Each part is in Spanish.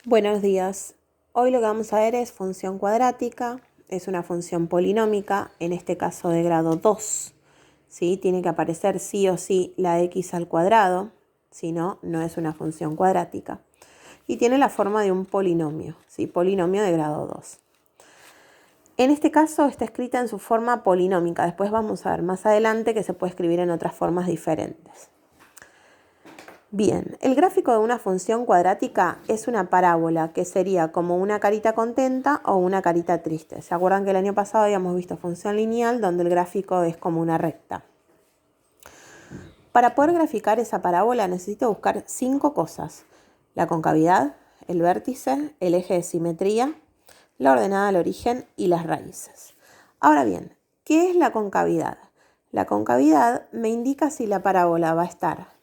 Buenos días. Hoy lo que vamos a ver es función cuadrática. Es una función polinómica, en este caso de grado 2. ¿Sí? Tiene que aparecer sí o sí la x al cuadrado, si no, no es una función cuadrática. Y tiene la forma de un polinomio, ¿sí? Polinomio de grado 2. En este caso está escrita en su forma polinómica. Después vamos a ver más adelante que se puede escribir en otras formas diferentes. Bien, el gráfico de una función cuadrática es una parábola que sería como una carita contenta o una carita triste. ¿Se acuerdan que el año pasado habíamos visto función lineal donde el gráfico es como una recta? Para poder graficar esa parábola necesito buscar 5 cosas: la concavidad, el vértice, el eje de simetría, la ordenada al origen y las raíces. Ahora bien, ¿qué es la concavidad? La concavidad me indica si la parábola va a estar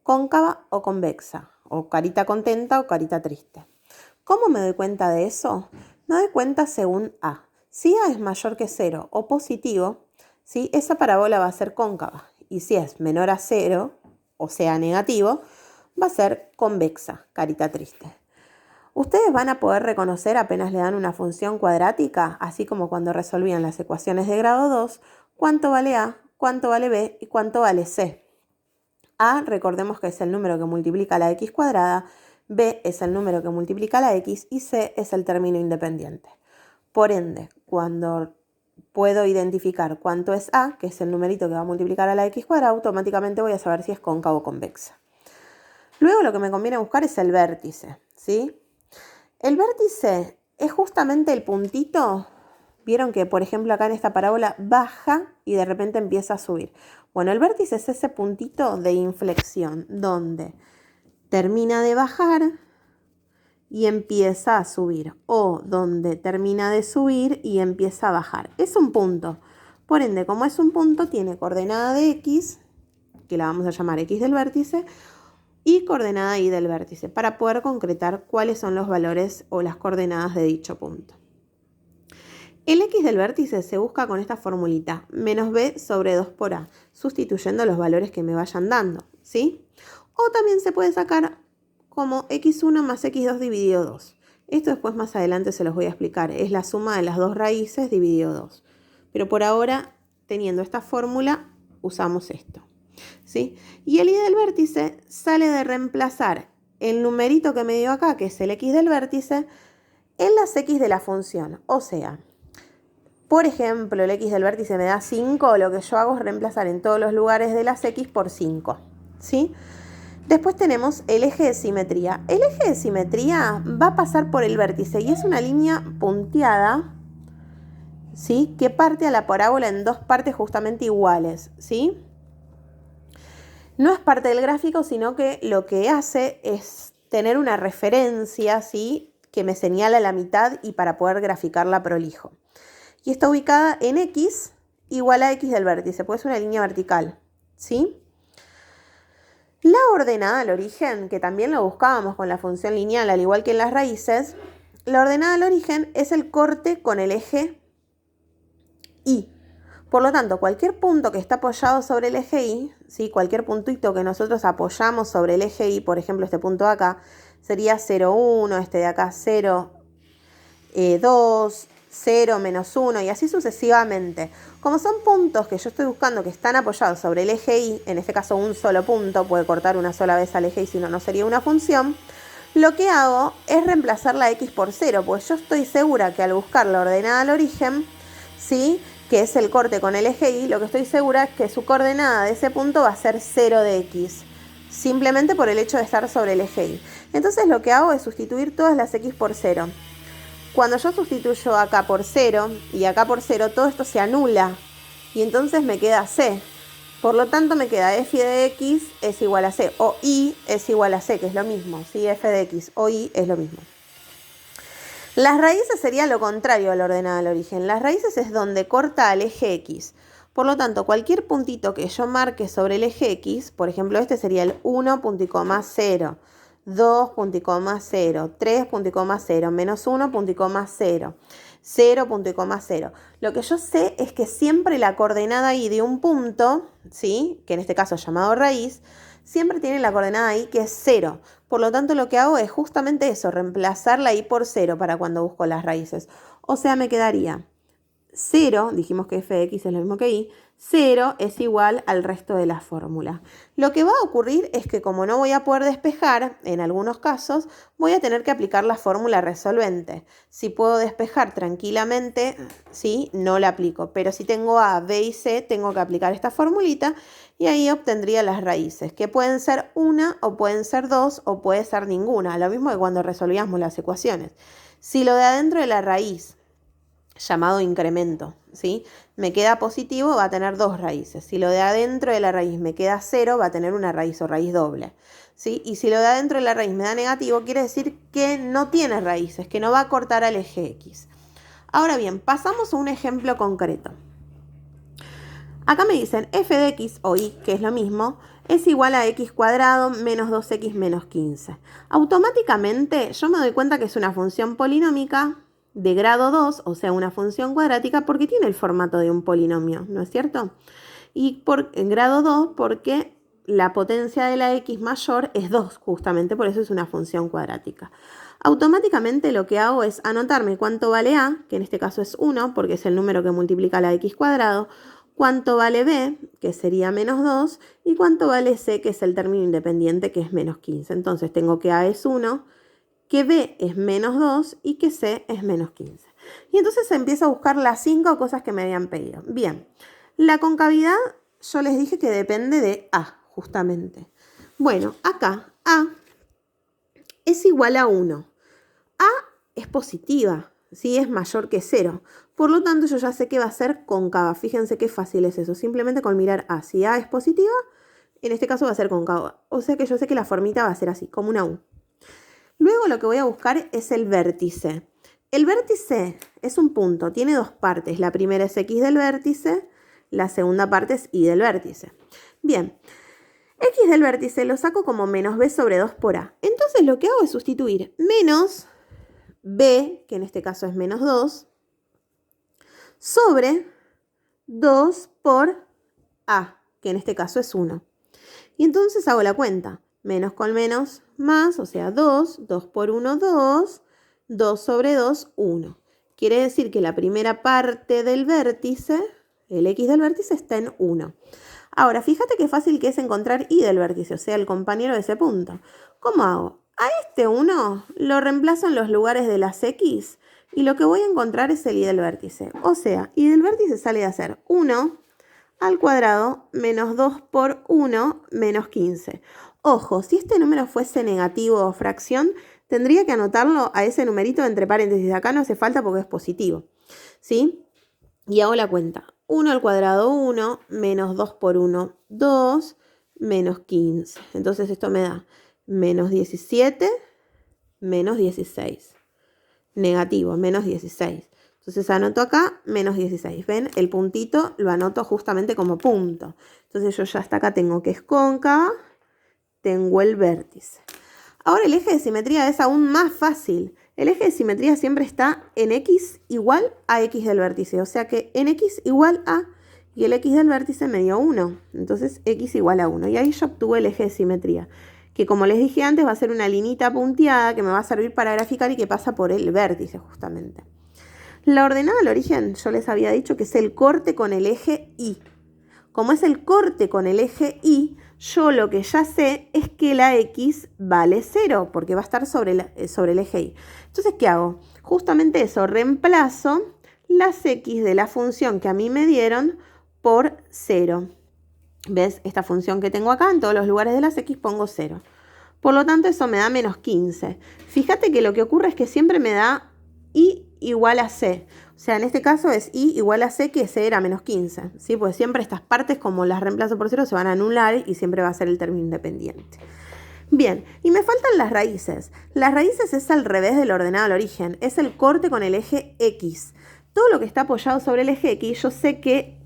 cóncava o convexa, o carita contenta o carita triste. ¿Cómo me doy cuenta de eso? Me doy cuenta según A. Si A es mayor que 0 o positivo, ¿sí? Esa parábola va a ser cóncava. Y si es menor a 0, o sea negativo, va a ser convexa, carita triste. Ustedes van a poder reconocer apenas le dan una función cuadrática, así como cuando resolvían las ecuaciones de grado 2, cuánto vale A, cuánto vale B y cuánto vale C. A, recordemos que es el número que multiplica la x cuadrada, B es el número que multiplica la x y C es el término independiente. Por ende, cuando puedo identificar cuánto es A, que es el numerito que va a multiplicar a la x cuadrada, automáticamente voy a saber si es cóncava o convexa. Luego lo que me conviene buscar es el vértice, ¿sí? El vértice es justamente el puntito. Vieron que, por ejemplo, acá en esta parábola baja y de repente empieza a subir. Bueno, el vértice es ese puntito de inflexión donde termina de bajar y empieza a subir, o donde termina de subir y empieza a bajar. Es un punto. Por ende, como es un punto, tiene coordenada de x, que la vamos a llamar x del vértice, y coordenada y del vértice, para poder concretar cuáles son los valores o las coordenadas de dicho punto. El x del vértice se busca con esta formulita, menos b sobre 2 por a, sustituyendo los valores que me vayan dando, ¿sí? O también se puede sacar como x1 más x2 dividido 2. Esto después más adelante se los voy a explicar, es la suma de las dos raíces dividido 2. Pero por ahora, teniendo esta fórmula, usamos esto, ¿sí? Y el y del vértice sale de reemplazar el numerito que me dio acá, que es el x del vértice, en las x de la función, o sea, por ejemplo, el x del vértice me da 5, lo que yo hago es reemplazar en todos los lugares de las x por 5, ¿sí? Después tenemos el eje de simetría. El eje de simetría va a pasar por el vértice y es una línea punteada, ¿sí? Que parte a la parábola en dos partes justamente iguales, ¿sí? No es parte del gráfico, sino que lo que hace es tener una referencia, ¿sí? Que me señala la mitad y para poder graficarla prolijo. Y está ubicada en x igual a x del vértice, pues es una línea vertical, ¿sí? La ordenada al origen, que también lo buscábamos con la función lineal, al igual que en las raíces, la ordenada al origen es el corte con el eje y. Por lo tanto, cualquier punto que está apoyado sobre el eje y, ¿sí? Cualquier puntito que nosotros apoyamos sobre el eje y, por ejemplo, este punto de acá, sería 0, 1, este de acá 0, 2, 0, menos 1 y así sucesivamente. Como son puntos que yo estoy buscando que están apoyados sobre el eje y, en este caso un solo punto, puede cortar una sola vez al eje y si no, no sería una función, lo que hago es reemplazar la x por 0, pues yo estoy segura que al buscar la ordenada al origen, ¿sí? Que es el corte con el eje y, lo que estoy segura es que su coordenada de ese punto va a ser 0 de x, simplemente por el hecho de estar sobre el eje y. Entonces lo que hago es sustituir todas las x por 0. Cuando yo sustituyo acá por 0 y acá por 0, todo esto se anula y entonces me queda c. Por lo tanto me queda f de x es igual a c, o y es igual a c, que es lo mismo, ¿sí? F de x o y es lo mismo. Las raíces sería lo contrario a la ordenada al origen. Las raíces es donde corta al eje x. Por lo tanto, cualquier puntito que yo marque sobre el eje x, por ejemplo, este sería el 1, punto y coma 0. 2, punto y coma 0, 3, punto y coma 0, menos 1, punto y coma 0, 0, punto y coma 0. Lo que yo sé es que siempre la coordenada y de un punto, ¿sí? Que en este caso es llamado raíz, siempre tiene la coordenada y que es 0. Por lo tanto, lo que hago es justamente eso, reemplazar la y por 0 para cuando busco las raíces. O sea, me quedaría 0, dijimos que f de x es lo mismo que y, 0 es igual al resto de la fórmula. Lo que va a ocurrir es que como no voy a poder despejar, en algunos casos, voy a tener que aplicar la fórmula resolvente. Si puedo despejar tranquilamente, sí, no la aplico. Pero si tengo a, b y c, tengo que aplicar esta formulita y ahí obtendría las raíces, que pueden ser una o pueden ser dos o puede ser ninguna. Lo mismo que cuando resolvíamos las ecuaciones. Si lo de adentro de la raíz, llamado incremento, ¿sí?, me queda positivo, va a tener dos raíces. Si lo de adentro de la raíz me queda 0, va a tener una raíz o raíz doble, ¿sí? Y si lo de adentro de la raíz me da negativo, quiere decir que no tiene raíces, que no va a cortar al eje X. Ahora bien, pasamos a un ejemplo concreto. Acá me dicen f de x o y, que es lo mismo, es igual a x cuadrado menos 2x menos 15. Automáticamente yo me doy cuenta que es una función polinómica de grado 2, o sea, una función cuadrática, porque tiene el formato de un polinomio, ¿no es cierto? Y en grado 2 porque la potencia de la x mayor es 2, justamente, por eso es una función cuadrática. Automáticamente lo que hago es anotarme cuánto vale a, que en este caso es 1, porque es el número que multiplica la x cuadrado, cuánto vale b, que sería menos 2, y cuánto vale c, que es el término independiente, que es menos 15. Entonces tengo que a es 1, que b es menos 2 y que c es menos 15. Y entonces se empieza a buscar las 5 cosas que me habían pedido. Bien, la concavidad yo les dije que depende de a, justamente. Bueno, acá a es igual a 1. A es positiva, ¿sí? Es mayor que 0. Por lo tanto, yo ya sé que va a ser cóncava. Fíjense qué fácil es eso. Simplemente con mirar a. Si a es positiva, en este caso va a ser cóncava. O sea que yo sé que la formita va a ser así, como una U. Luego lo que voy a buscar es el vértice. El vértice es un punto, tiene dos partes. La primera es x del vértice, la segunda parte es y del vértice. Bien, x del vértice lo saco como menos b sobre 2 por a. Entonces lo que hago es sustituir menos b, que en este caso es menos 2, sobre 2 por a, que en este caso es 1. Y entonces hago la cuenta. Menos con menos, más, o sea, 2, 2 por 1, 2, 2 sobre 2, 1. Quiere decir que la primera parte del vértice, el x del vértice, está en 1. Ahora, fíjate qué fácil que es encontrar y del vértice, o sea, el compañero de ese punto. ¿Cómo hago? A este 1 lo reemplazo en los lugares de las x y lo que voy a encontrar es el y del vértice. O sea, y del vértice sale a ser 1 al cuadrado menos 2 por 1 menos 15. Ojo, si este número fuese negativo o fracción, tendría que anotarlo a ese numerito entre paréntesis. Acá no hace falta porque es positivo, ¿sí? Y hago la cuenta. 1 al cuadrado 1, menos 2 por 1, 2, menos 15. Entonces esto me da menos 17, menos 16. Negativo, menos 16. Entonces anoto acá menos 16. ¿Ven? El puntito lo anoto justamente como punto. Entonces yo ya hasta acá tengo que es cóncava, tengo el vértice. Ahora el eje de simetría es aún más fácil. El eje de simetría siempre está en x igual a x del vértice. O sea que en x igual a, y el x del vértice me dio 1. Entonces x igual a 1. Y ahí yo obtuve el eje de simetría, que como les dije antes va a ser una linita punteada que me va a servir para graficar y que pasa por el vértice justamente. La ordenada al origen, yo les había dicho que es el corte con el eje Y. Como es el corte con el eje Y, yo lo que ya sé es que la X vale 0, porque va a estar sobre el eje Y. Entonces, ¿qué hago? Justamente eso, reemplazo las X de la función que a mí me dieron por 0. ¿Ves? Esta función que tengo acá, en todos los lugares de las X pongo 0. Por lo tanto, eso me da menos 15. Fíjate que lo que ocurre es que siempre me da Y igual a C. O sea, en este caso es Y igual a C, que C era menos 15. ¿Sí? Pues siempre estas partes, como las reemplazo por 0, se van a anular y siempre va a ser el término independiente. Bien, y me faltan las raíces. Las raíces es al revés del ordenado al origen. Es el corte con el eje X. Todo lo que está apoyado sobre el eje X, yo sé que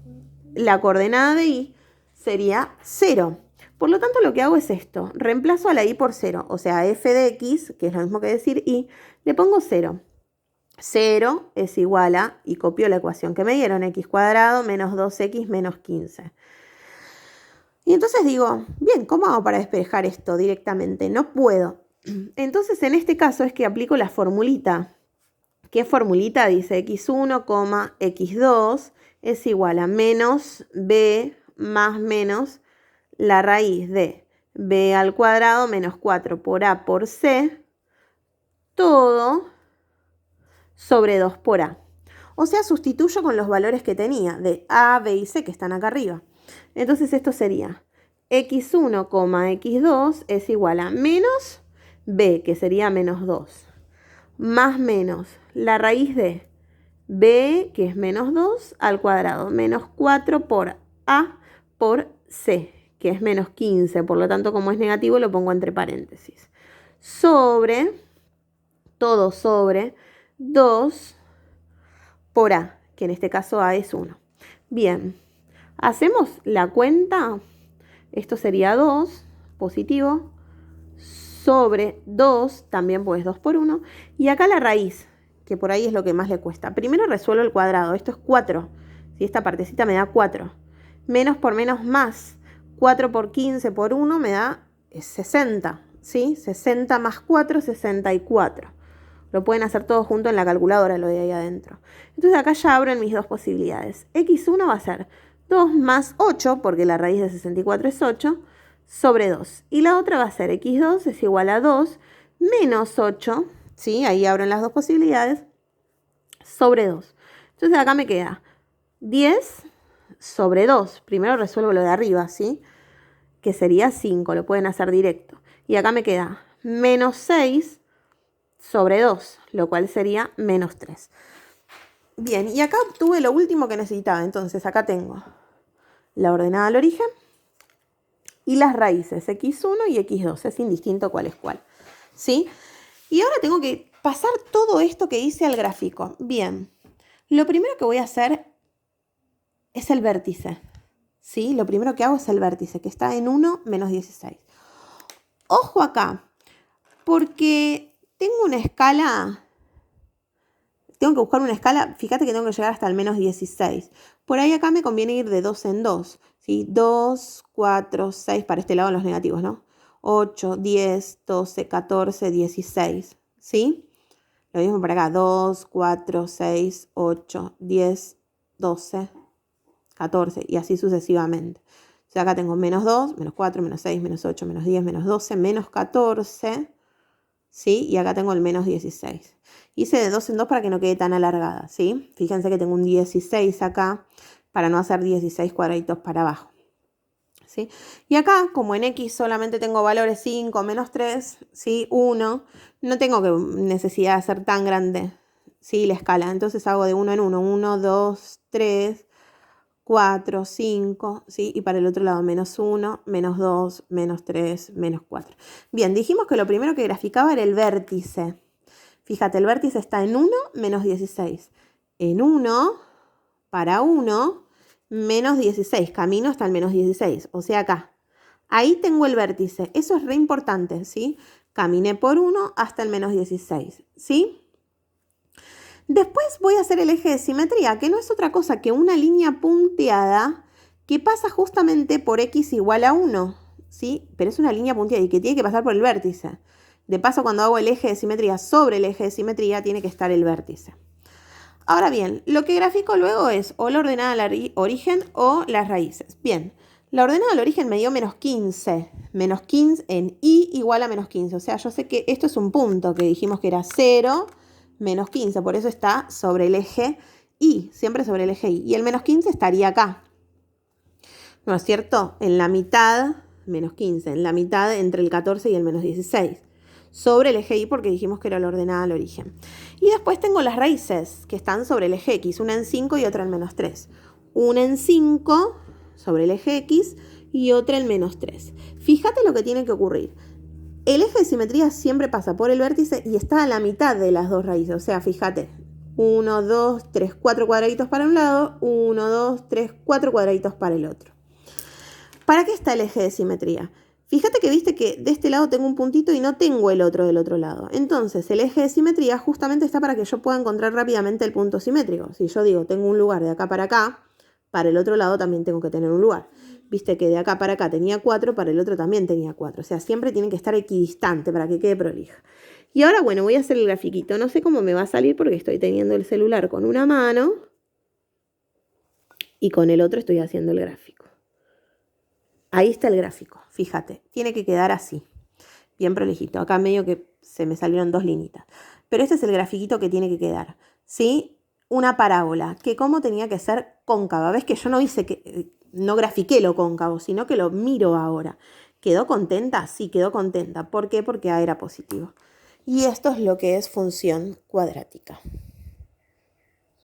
la coordenada de Y sería 0. Por lo tanto, lo que hago es esto. Reemplazo a la Y por 0. O sea, a f de x, que es lo mismo que decir Y, le pongo 0. 0 es igual a, y copio la ecuación que me dieron, x cuadrado menos 2x menos 15. Y entonces digo, bien, ¿cómo hago para despejar esto directamente? No puedo. Entonces, en este caso es que aplico la formulita. ¿Qué formulita? Dice x1, x2 es igual a menos b más menos la raíz de b al cuadrado menos 4 por a por c, todo sobre 2 por a. O sea, sustituyo con los valores que tenía de a, b y c que están acá arriba. Entonces esto sería x1, x2 es igual a menos b, que sería menos 2, más menos la raíz de b, que es menos 2, al cuadrado, menos 4 por a por c, que es menos 15. Por lo tanto, como es negativo, lo pongo entre paréntesis. Sobre, todo sobre 2 por a, que en este caso a es 1. Bien, hacemos la cuenta. Esto sería 2, positivo, sobre 2, también pues 2 por 1. Y acá la raíz, que por ahí es lo que más le cuesta. Primero resuelvo el cuadrado, esto es 4. ¿Sí? Esta partecita me da 4. Menos por menos más. 4 por 15 por 1 me da 60. ¿Sí? 60 más 4, 64. Lo pueden hacer todo junto en la calculadora, lo de ahí adentro. Entonces acá ya abro en mis dos posibilidades. X1 va a ser 2 más 8, porque la raíz de 64 es 8, sobre 2. Y la otra va a ser x2 es igual a 2 menos 8, ¿sí? Ahí abro en las dos posibilidades, sobre 2. Entonces acá me queda 10 sobre 2. Primero resuelvo lo de arriba, ¿sí? Que sería 5, lo pueden hacer directo. Y acá me queda menos 6 sobre 2, lo cual sería menos 3. Bien, y acá obtuve lo último que necesitaba. Entonces acá tengo la ordenada al origen y las raíces x1 y x2. Es indistinto cuál es cuál. ¿Sí? Y ahora tengo que pasar todo esto que hice al gráfico. Bien, lo primero que voy a hacer es el vértice. ¿Sí? Lo primero que hago es el vértice, que está en 1 menos 16. Ojo acá, porque tengo una escala, tengo que buscar una escala, fíjate que tengo que llegar hasta el menos 16. Por ahí acá me conviene ir de 2 en 2, ¿sí? 2, 4, 6, para este lado los negativos, ¿no? 8, 10, 12, 14, 16, ¿sí? Lo mismo para acá, 2, 4, 6, 8, 10, 12, 14 y así sucesivamente. O sea, acá tengo menos 2, menos 4, menos 6, menos 8, menos 10, menos 12, menos 14, ¿sí? Y acá tengo el menos 16. Hice de 2 en 2 para que no quede tan alargada, ¿sí? Fíjense que tengo un 16 acá para no hacer 16 cuadraditos para abajo, ¿sí? Y acá, como en X solamente tengo valores 5, menos 3, ¿sí? 1, no tengo necesidad de hacer tan grande, ¿sí? La escala. Entonces hago de 1 en 1, 1, 2, 3, 4, 5, ¿sí? Y para el otro lado menos 1, menos 2, menos 3, menos 4. Bien, dijimos que lo primero que graficaba era el vértice. Fíjate, el vértice está en 1, menos 16. En 1, para 1, menos 16. Camino hasta el menos 16, o sea acá. Ahí tengo el vértice. Eso es re importante, ¿sí? Caminé por 1 hasta el menos 16, ¿sí? Después voy a hacer el eje de simetría, que no es otra cosa que una línea punteada que pasa justamente por x igual a 1, ¿sí? Pero es una línea punteada y que tiene que pasar por el vértice. De paso, cuando hago el eje de simetría sobre el eje de simetría, tiene que estar el vértice. Ahora bien, lo que grafico luego es o la ordenada al origen o las raíces. Bien, la ordenada al origen me dio menos 15. Menos 15 en y igual a menos 15. O sea, yo sé que esto es un punto que dijimos que era 0, menos 15. Por eso está sobre el eje y, siempre sobre el eje y. Y el menos 15 estaría acá. ¿No es cierto? En la mitad, menos 15, en la mitad entre el 14 y el menos 16. Sobre el eje y porque dijimos que era la ordenada al origen. Y después tengo las raíces que están sobre el eje x, una en 5 y otra en menos 3. Una en 5 sobre el eje x y otra en menos 3. Fíjate lo que tiene que ocurrir. El eje de simetría siempre pasa por el vértice y está a la mitad de las dos raíces. O sea, fíjate, 1, 2, 3, 4 cuadraditos para un lado, 1, 2, 3, 4 cuadraditos para el otro. ¿Para qué está el eje de simetría? Fíjate que viste que de este lado tengo un puntito y no tengo el otro del otro lado. Entonces, el eje de simetría justamente está para que yo pueda encontrar rápidamente el punto simétrico. Si yo digo, tengo un lugar de acá para acá, para el otro lado también tengo que tener un lugar. Viste que de acá para acá tenía 4, para el otro también tenía 4. O sea, siempre tienen que estar equidistante para que quede prolija. Y ahora, bueno, voy a hacer el grafiquito. No sé cómo me va a salir porque estoy teniendo el celular con una mano y con el otro estoy haciendo el gráfico. Ahí está el gráfico, fíjate. Tiene que quedar así, bien prolijito. Acá medio que se me salieron 2 linitas. Pero este es el grafiquito que tiene que quedar, ¿sí? Una parábola, que como tenía que ser cóncava. ¿Ves que yo no hice que... no grafiqué lo cóncavo, sino que lo miro ahora. ¿Quedó contenta? Sí, quedó contenta. ¿Por qué? Porque A era positivo. Y esto es lo que es función cuadrática.